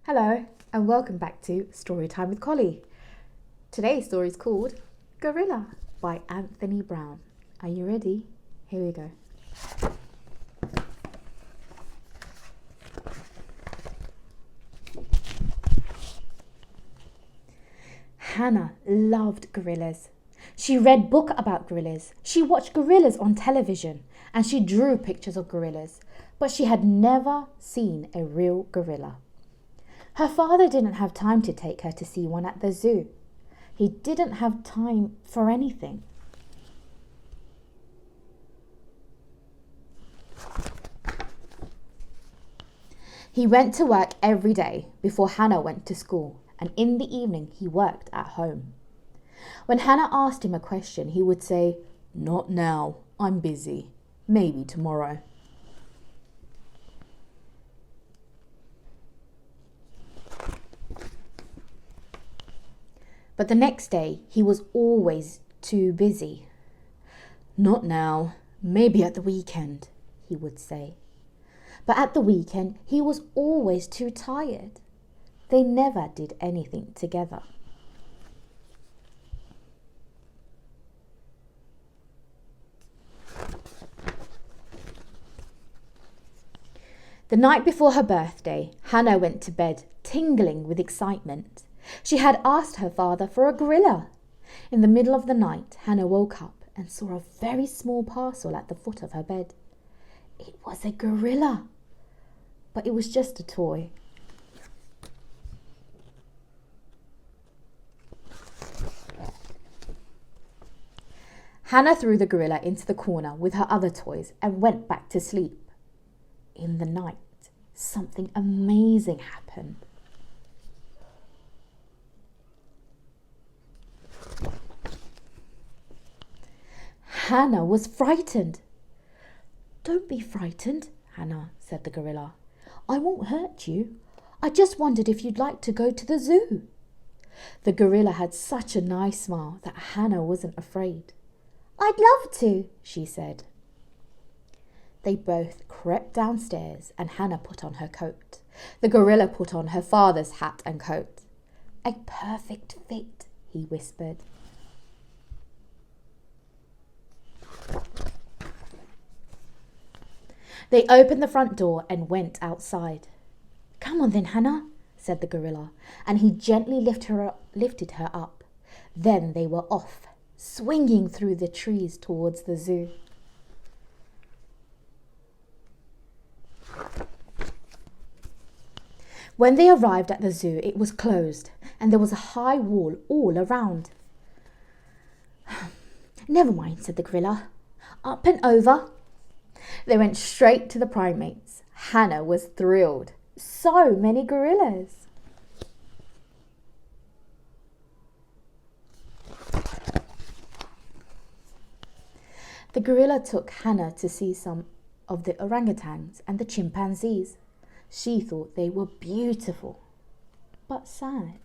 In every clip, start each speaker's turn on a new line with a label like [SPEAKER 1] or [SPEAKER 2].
[SPEAKER 1] Hello, and welcome back to Storytime with Collie. Today's story is called Gorilla by Anthony Browne. Are you ready? Here we go. Hannah loved gorillas. She read books about gorillas, she watched gorillas on television, and she drew pictures of gorillas, but she had never seen a real gorilla. Her father didn't have time to take her to see one at the zoo. He didn't have time for anything. He went to work every day before Hannah went to school, and in the evening he worked at home. When Hannah asked him a question, he would say, "Not now, I'm busy. Maybe tomorrow." But the next day, he was always too busy. "Not now, maybe at the weekend," he would say. But at the weekend, he was always too tired. They never did anything together. The night before her birthday, Hannah went to bed, tingling with excitement. She had asked her father for a gorilla. In the middle of the night, Hannah woke up and saw a very small parcel at the foot of her bed. It was a gorilla, but it was just a toy. Hannah threw the gorilla into the corner with her other toys and went back to sleep. In the night, something amazing happened. Hannah was frightened. "Don't be frightened, Hannah," said the gorilla. "I won't hurt you. I just wondered if you'd like to go to the zoo." The gorilla had such a nice smile that Hannah wasn't afraid. "I'd love to," she said. They both crept downstairs and Hannah put on her coat. The gorilla put on her father's hat and coat. "A perfect fit," he whispered. They opened the front door and went outside. "Come on then, Hannah," said the gorilla, and he gently lifted her up. Then they were off, swinging through the trees towards the zoo. When they arrived at the zoo, it was closed, and there was a high wall all around. "Never mind," said the gorilla. "Up and over." They went straight to the primates. Hannah was thrilled. So many gorillas. The gorilla took Hannah to see some of the orangutans and the chimpanzees. She thought they were beautiful, but sad.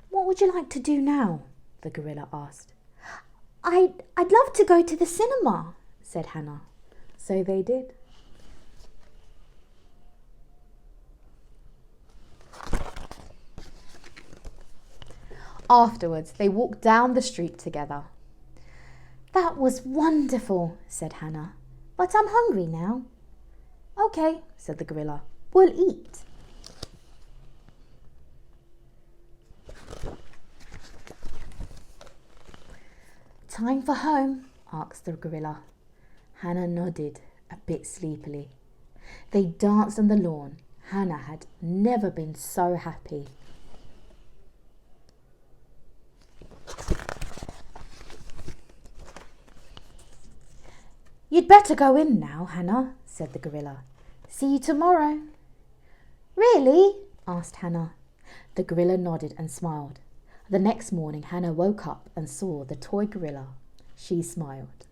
[SPEAKER 1] "What would you like to do now?" the gorilla asked. I'd love to go to the cinema," said Hannah. So they did. Afterwards, they walked down the street together. "That was wonderful," said Hannah. "But I'm hungry now." "Okay," said the gorilla. "We'll eat." "Time for home?" asked the gorilla. Hannah nodded, a bit sleepily. They danced on the lawn. Hannah had never been so happy. "You'd better go in now, Hannah," said the gorilla. "See you tomorrow." "Really?" asked Hannah. The gorilla nodded and smiled. The next morning, Hannah woke up and saw the toy gorilla. She smiled.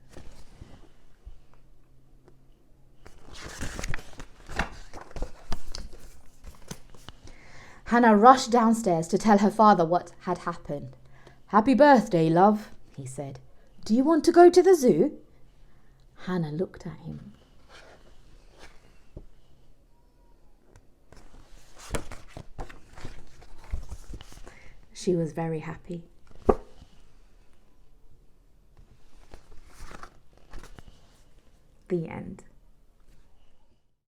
[SPEAKER 1] Hannah rushed downstairs to tell her father what had happened. "Happy birthday, love," he said. Do you want to go to the zoo? Hannah looked at him. She was very happy. The end.